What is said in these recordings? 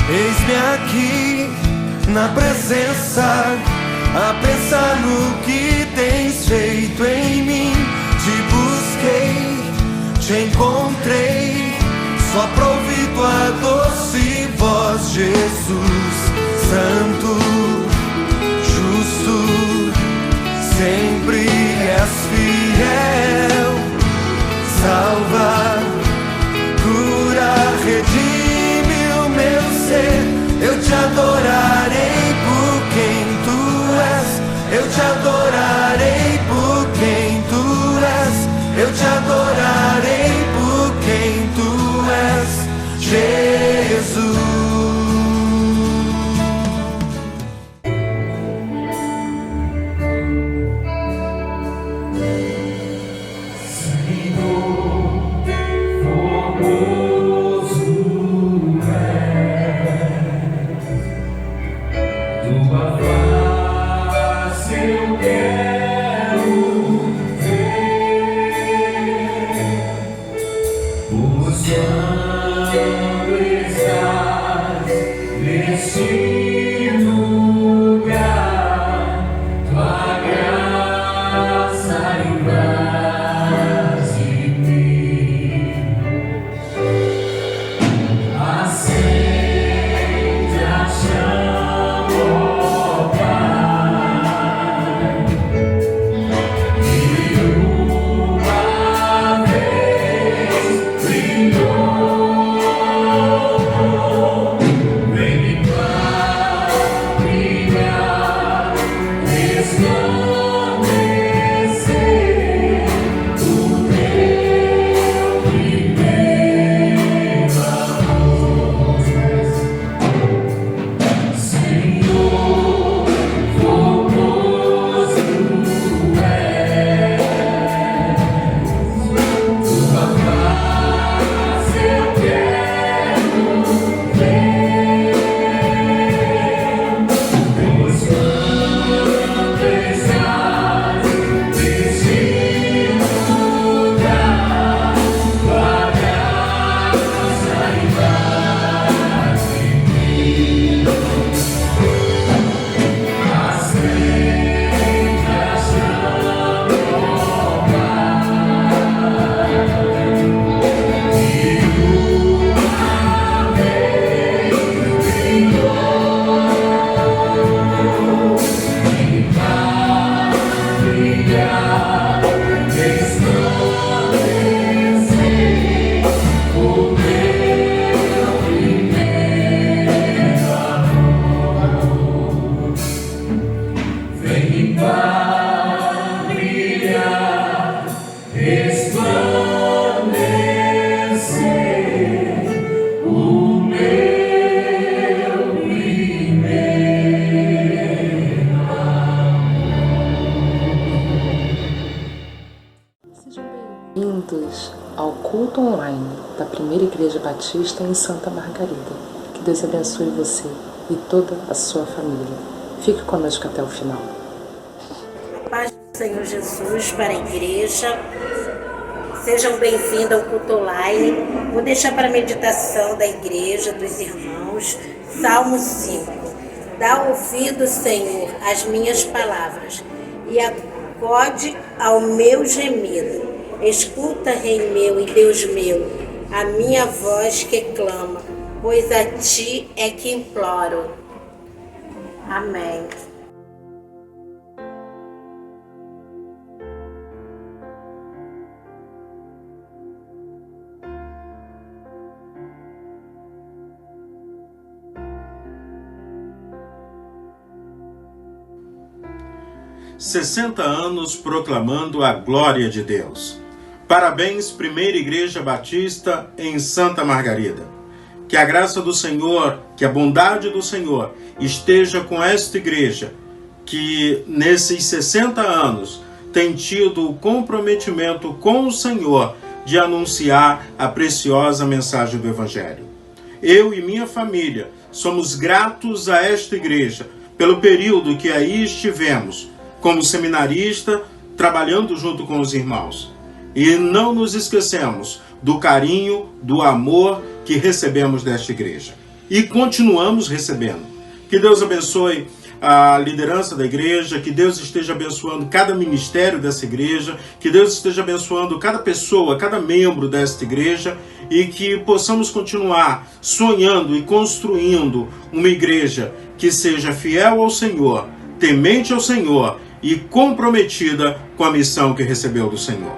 Eis-me aqui na presença, a pensar no que tens feito em mim. Te busquei, te encontrei, só pra ouvir tua doce voz, Jesus. Santo, justo, sempre és fiel. Salva, cura, redime o meu ser. Eu te adorarei por quem tu és. Eu te adorarei por quem tu és. Eu te adorarei por quem tu és, Jesus. Bem-vindos ao culto online da Primeira Igreja Batista em Santa Margarida. Que Deus abençoe você e toda a sua família. Fique conosco até o final. Paz do Senhor Jesus para a igreja. Sejam bem-vindos ao culto online. Vou deixar para a meditação da igreja, dos irmãos, Salmo 5. Dá ouvido, Senhor, às minhas palavras e acode ao meu gemido. Escuta, Rei meu e Deus meu, a minha voz que clama, pois a Ti é que imploro. Amém. "60 anos proclamando a glória de Deus. Parabéns, Primeira Igreja Batista em Santa Margarida. Que a graça do Senhor, que a bondade do Senhor esteja com esta igreja, que nesses 60 anos tem tido o comprometimento com o Senhor de anunciar a preciosa mensagem do Evangelho. Eu e minha família somos gratos a esta igreja pelo período que aí estivemos, como seminarista, trabalhando junto com os irmãos. E não nos esquecemos do carinho, do amor que recebemos desta igreja. e continuamos recebendo. Que Deus abençoe a liderança da igreja, que Deus esteja abençoando cada ministério dessa igreja, que Deus esteja abençoando cada pessoa, cada membro desta igreja, e que possamos continuar sonhando e construindo uma igreja que seja fiel ao Senhor, temente ao Senhor e comprometida com a missão que recebeu do Senhor.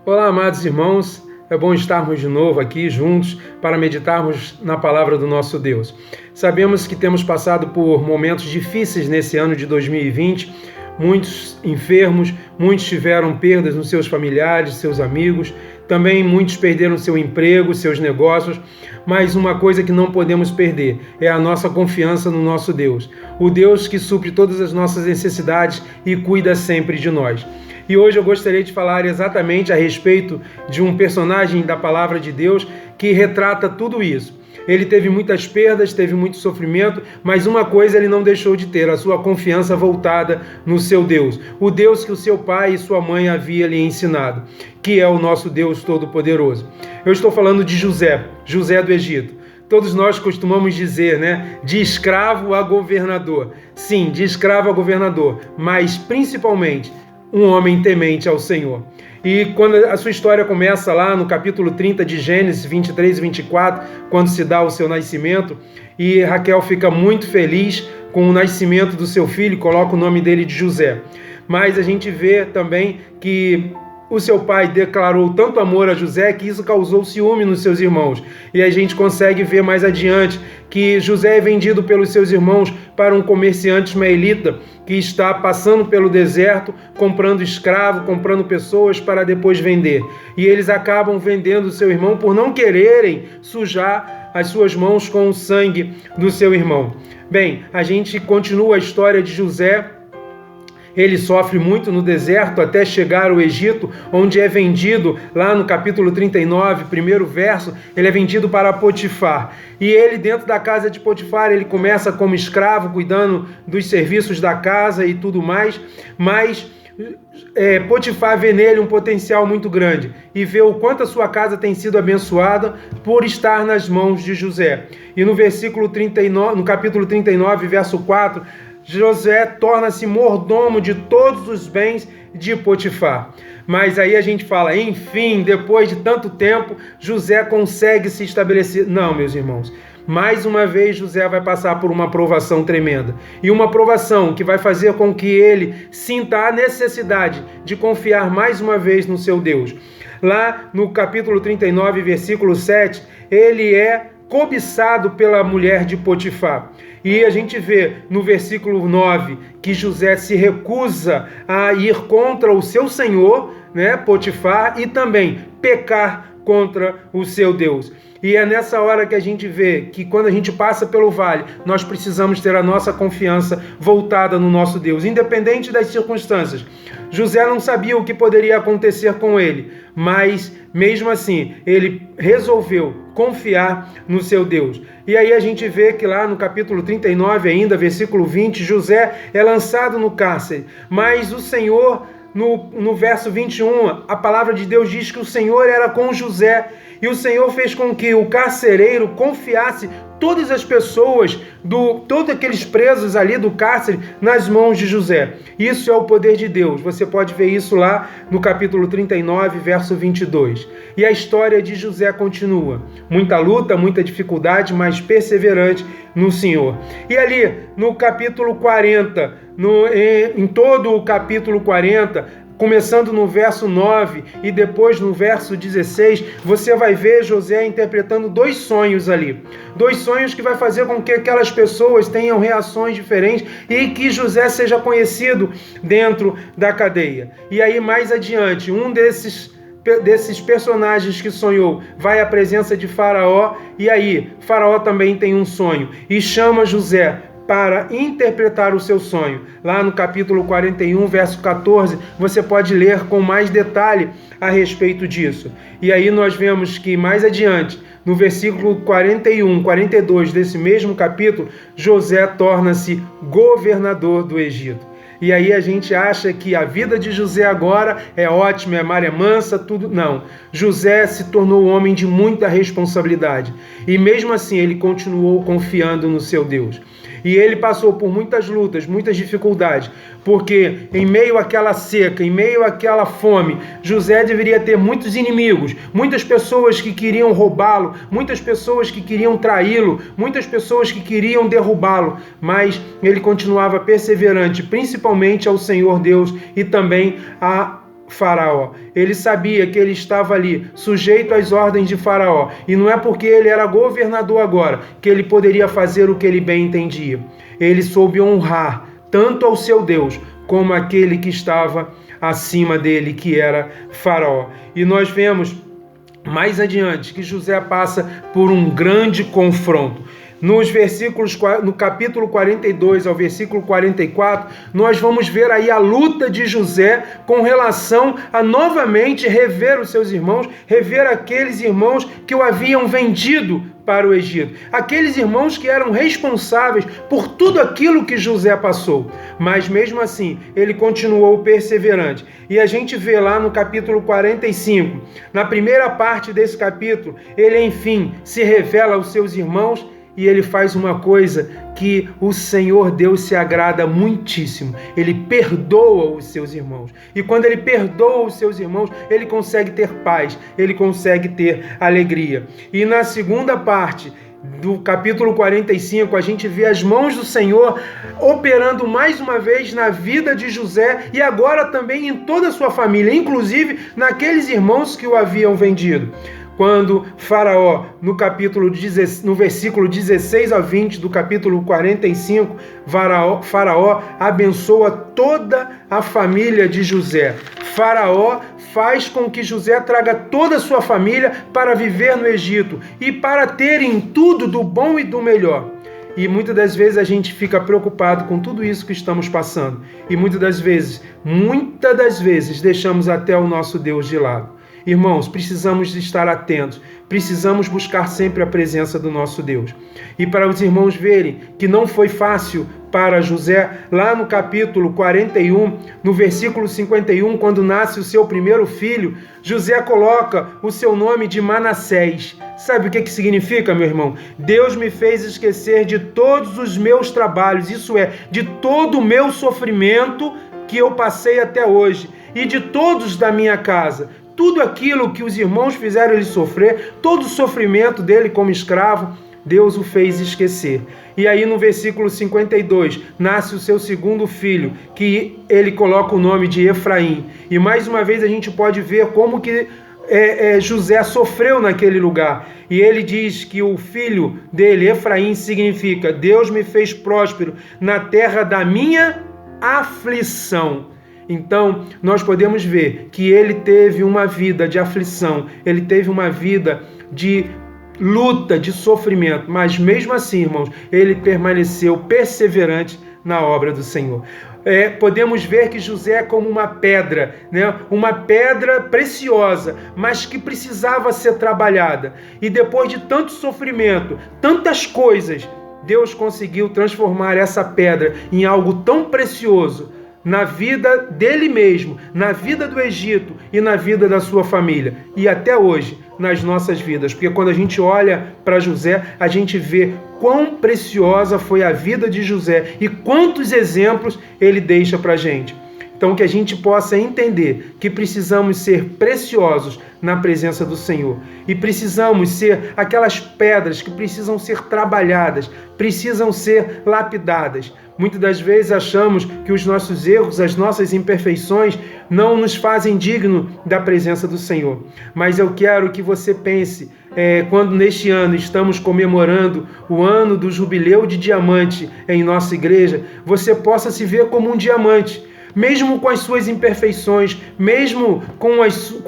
Olá, amados irmãos, é bom estarmos de novo aqui juntos para meditarmos na palavra do nosso Deus. Sabemos que temos passado por momentos difíceis nesse ano de 2020, muitos enfermos, muitos tiveram perdas nos seus familiares, seus amigos, também muitos perderam seu emprego, seus negócios, mas uma coisa que não podemos perder é a nossa confiança no nosso Deus, o Deus que supre todas as nossas necessidades e cuida sempre de nós. E hoje eu gostaria de falar exatamente a respeito de um personagem da palavra de Deus que retrata tudo isso. Ele teve muitas perdas, teve muito sofrimento, mas uma coisa ele não deixou de ter, a sua confiança voltada no seu Deus. O Deus que o seu pai e sua mãe havia lhe ensinado, que é o nosso Deus Todo-Poderoso. Eu estou falando de José do Egito. Todos nós costumamos dizer, de escravo a governador. Sim, de escravo a governador, mas principalmente um homem temente ao Senhor. E quando a sua história começa lá no capítulo 30 de Gênesis 23 e 24, quando se dá o seu nascimento, e Raquel fica muito feliz com o nascimento do seu filho, coloca o nome dele de José. Mas a gente vê também que o seu pai declarou tanto amor a José que isso causou ciúme nos seus irmãos. E a gente consegue ver mais adiante que José é vendido pelos seus irmãos para um comerciante ismaelita que está passando pelo deserto, comprando escravo, comprando pessoas para depois vender. E eles acabam vendendo o seu irmão por não quererem sujar as suas mãos com o sangue do seu irmão. Bem, a gente continua a história de José. Ele sofre muito no deserto até chegar ao Egito, onde é vendido, lá no capítulo 39, primeiro verso, ele é vendido para Potifar. E ele, dentro da casa de Potifar, ele começa como escravo, cuidando dos serviços da casa e tudo mais, mas Potifar vê nele um potencial muito grande e vê o quanto a sua casa tem sido abençoada por estar nas mãos de José. E no versículo 39, no capítulo 39, verso 4, José torna-se mordomo de todos os bens de Potifar. Mas aí a gente fala, enfim, depois de tanto tempo, José consegue se estabelecer. Não, meus irmãos, mais uma vez José vai passar por uma provação tremenda. E uma provação que vai fazer com que ele sinta a necessidade de confiar mais uma vez no seu Deus. Lá no capítulo 39, versículo 7, ele é cobiçado pela mulher de Potifar. E a gente vê no versículo 9 que José se recusa a ir contra o seu senhor, Potifar, e também pecar contra o seu Deus. E é nessa hora que a gente vê que quando a gente passa pelo vale, nós precisamos ter a nossa confiança voltada no nosso Deus, independente das circunstâncias. José não sabia o que poderia acontecer com ele, mas mesmo assim, ele resolveu confiar no seu Deus. E aí a gente vê que lá no capítulo 39 ainda, versículo 20, José é lançado no cárcere, mas o Senhor, no verso 21, a palavra de Deus diz que o Senhor era com José, e o Senhor fez com que o carcereiro confiasse todas as pessoas, todos aqueles presos ali do cárcere, nas mãos de José. Isso é o poder de Deus. Você pode ver isso lá no capítulo 39, verso 22. E a história de José continua. Muita luta, muita dificuldade, mas perseverante no Senhor. E ali, no capítulo 40, em todo o capítulo 40, começando no verso 9 e depois no verso 16, você vai ver José interpretando dois sonhos ali. Dois sonhos que vai fazer com que aquelas pessoas tenham reações diferentes e que José seja conhecido dentro da cadeia. E aí mais adiante, um desses personagens que sonhou vai à presença de Faraó, e aí Faraó também tem um sonho e chama José para interpretar o seu sonho. Lá no capítulo 41, verso 14, você pode ler com mais detalhe a respeito disso. E aí nós vemos que mais adiante, no versículo 41, 42 desse mesmo capítulo, José torna-se governador do Egito. E aí a gente acha que a vida de José agora é ótima, é maré mansa, tudo. Não. José se tornou um homem de muita responsabilidade. E mesmo assim ele continuou confiando no seu Deus. E ele passou por muitas lutas, muitas dificuldades, porque em meio àquela seca, em meio àquela fome, José deveria ter muitos inimigos, muitas pessoas que queriam roubá-lo, muitas pessoas que queriam traí-lo, muitas pessoas que queriam derrubá-lo, mas ele continuava perseverante, principalmente ao Senhor Deus e também a Faraó. Ele sabia que ele estava ali sujeito às ordens de Faraó, e não é porque ele era governador agora que ele poderia fazer o que ele bem entendia. Ele soube honrar tanto ao seu Deus como aquele que estava acima dele, que era Faraó. E nós vemos mais adiante que José passa por um grande confronto. No capítulo 42 ao versículo 44, nós vamos ver aí a luta de José com relação a novamente rever os seus irmãos, rever aqueles irmãos que o haviam vendido para o Egito. Aqueles irmãos que eram responsáveis por tudo aquilo que José passou. Mas mesmo assim, ele continuou perseverante. E a gente vê lá no capítulo 45, na primeira parte desse capítulo, ele enfim se revela aos seus irmãos. E ele faz uma coisa que o Senhor Deus se agrada muitíssimo. Ele perdoa os seus irmãos. E quando ele perdoa os seus irmãos, ele consegue ter paz, ele consegue ter alegria. E na segunda parte do capítulo 45, a gente vê as mãos do Senhor operando mais uma vez na vida de José e agora também em toda a sua família, inclusive naqueles irmãos que o haviam vendido. Quando Faraó, no versículo 16 a 20 do capítulo 45, Faraó abençoa toda a família de José. Faraó faz com que José traga toda a sua família para viver no Egito e para terem tudo do bom e do melhor. E muitas das vezes a gente fica preocupado com tudo isso que estamos passando. E muitas das vezes deixamos até o nosso Deus de lado. Irmãos, precisamos estar atentos, precisamos buscar sempre a presença do nosso Deus. E para os irmãos verem que não foi fácil para José, lá no capítulo 41, no versículo 51, quando nasce o seu primeiro filho, José coloca o seu nome de Manassés. Sabe o que significa, meu irmão? Deus me fez esquecer de todos os meus trabalhos, isso é, de todo o meu sofrimento que eu passei até hoje, e de todos da minha casa. Tudo aquilo que os irmãos fizeram ele sofrer, todo o sofrimento dele como escravo, Deus o fez esquecer. E aí no versículo 52, nasce o seu segundo filho, que ele coloca o nome de Efraim. E mais uma vez a gente pode ver como que José sofreu naquele lugar. E ele diz que o filho dele, Efraim, significa: Deus me fez próspero na terra da minha aflição. Então, nós podemos ver que ele teve uma vida de aflição, ele teve uma vida de luta, de sofrimento, mas mesmo assim, irmãos, ele permaneceu perseverante na obra do Senhor. Podemos ver que José é como uma pedra, né? Uma pedra preciosa, mas que precisava ser trabalhada. E depois de tanto sofrimento, tantas coisas, Deus conseguiu transformar essa pedra em algo tão precioso na vida dele mesmo, na vida do Egito e na vida da sua família. E até hoje, nas nossas vidas. Porque quando a gente olha para José, a gente vê quão preciosa foi a vida de José e quantos exemplos ele deixa para a gente. Então, que a gente possa entender que precisamos ser preciosos na presença do Senhor. E precisamos ser aquelas pedras que precisam ser trabalhadas, precisam ser lapidadas. Muitas das vezes achamos que os nossos erros, as nossas imperfeições não nos fazem digno da presença do Senhor. Mas eu quero que você pense, quando neste ano estamos comemorando o ano do jubileu de diamante em nossa igreja, você possa se ver como um diamante. Mesmo com as suas imperfeições, mesmo com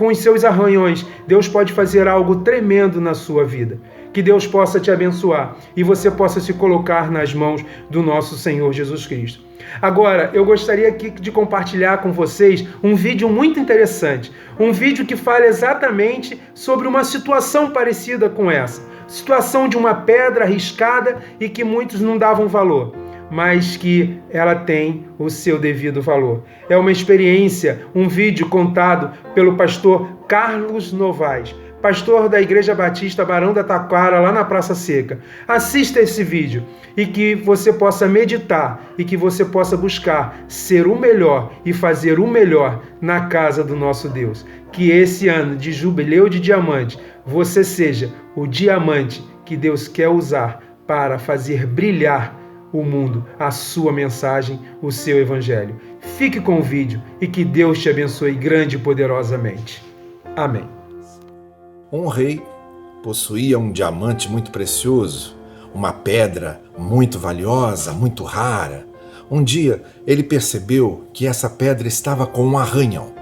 os seus arranhões, Deus pode fazer algo tremendo na sua vida. Que Deus possa te abençoar e você possa se colocar nas mãos do nosso Senhor Jesus Cristo. Agora, eu gostaria aqui de compartilhar com vocês um vídeo muito interessante. Um vídeo que fala exatamente sobre uma situação parecida com essa. Situação de uma pedra arriscada e que muitos não davam valor. mas que ela tem o seu devido valor. É uma experiência, um vídeo contado pelo pastor Carlos Novaes, pastor da Igreja Batista Barão da Taquara, lá na Praça Seca. Assista esse vídeo e que você possa meditar e que você possa buscar ser o melhor e fazer o melhor na casa do nosso Deus. Que esse ano de jubileu de diamante, você seja o diamante que Deus quer usar para fazer brilhar o mundo, a sua mensagem, o seu evangelho. Fique com o vídeo e que Deus te abençoe grande e poderosamente. Amém. Um rei possuía um diamante muito precioso, uma pedra muito valiosa, muito rara. Um dia ele percebeu que essa pedra estava com um arranhão.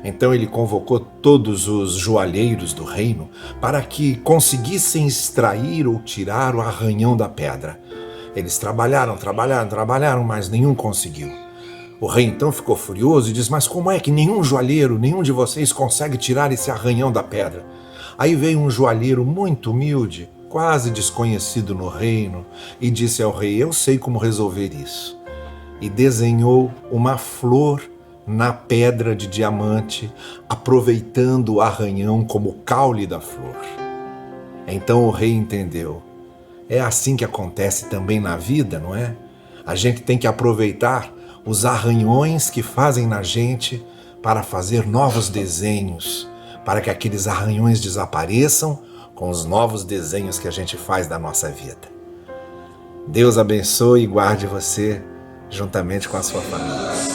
Então ele convocou todos os joalheiros do reino para que conseguissem extrair ou tirar o arranhão da pedra. Eles trabalharam, mas nenhum conseguiu. O rei então ficou furioso e disse: mas como é que nenhum joalheiro, nenhum de vocês consegue tirar esse arranhão da pedra? Aí veio um joalheiro muito humilde, quase desconhecido no reino, e disse ao rei: eu sei como resolver isso. E desenhou uma flor na pedra de diamante, aproveitando o arranhão como caule da flor. Então o rei entendeu. É assim que acontece também na vida, não é? A gente tem que aproveitar os arranhões que fazem na gente para fazer novos desenhos, para que aqueles arranhões desapareçam com os novos desenhos que a gente faz da nossa vida. Deus abençoe e guarde você juntamente com a sua família.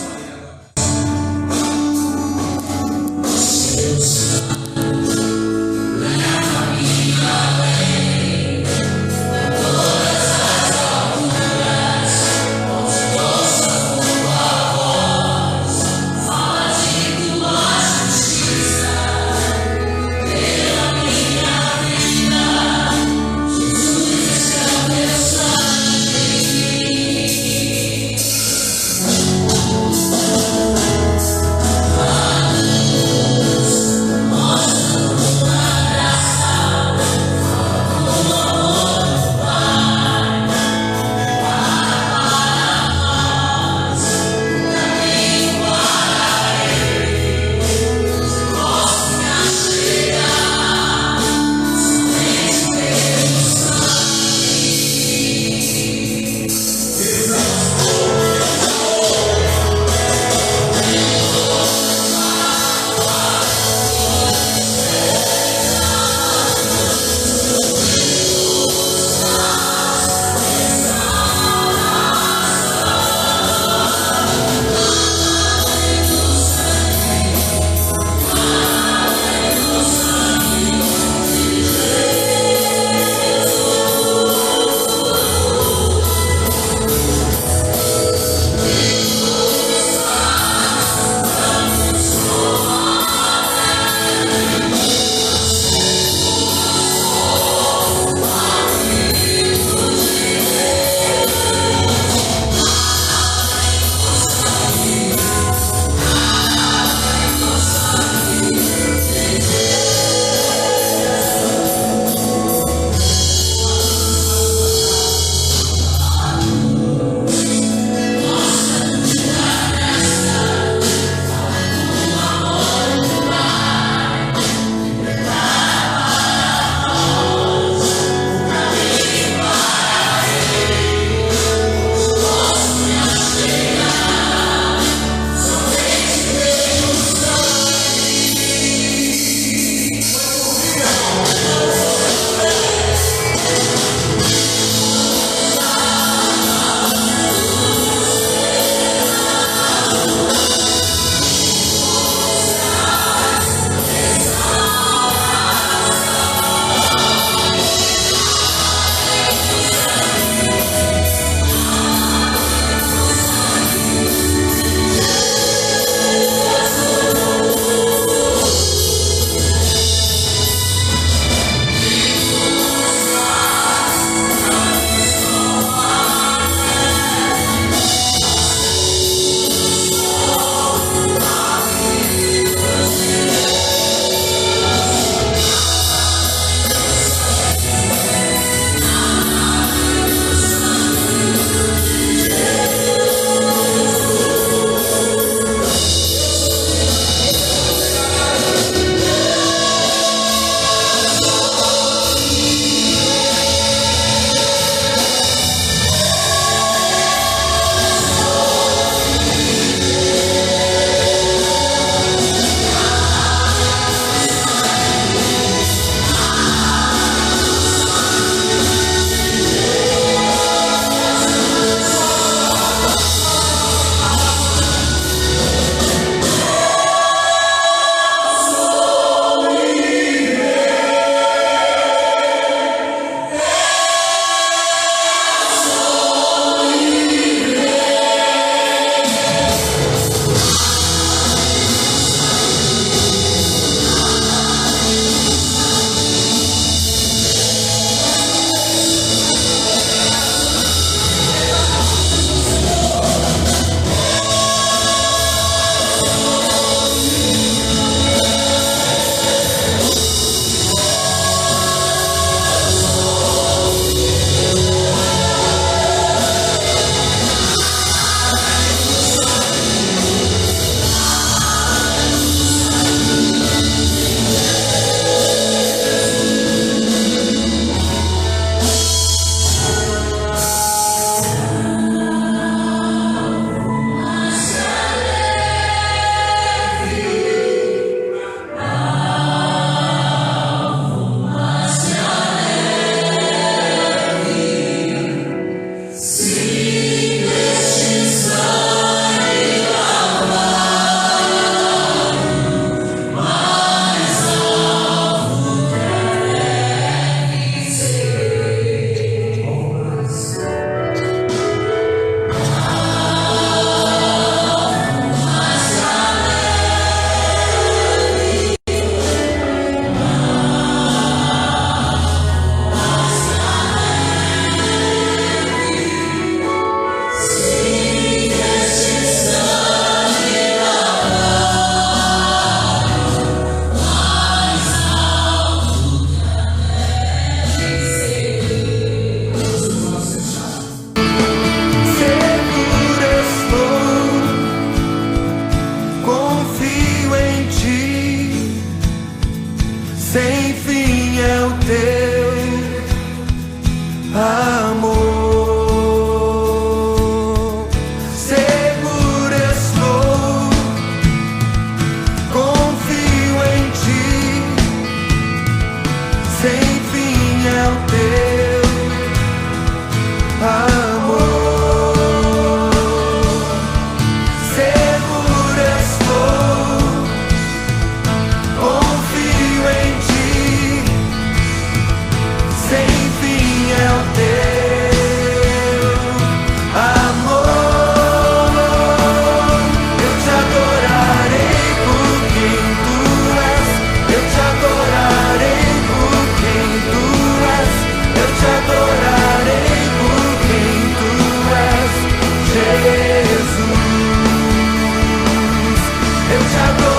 eu te adoro.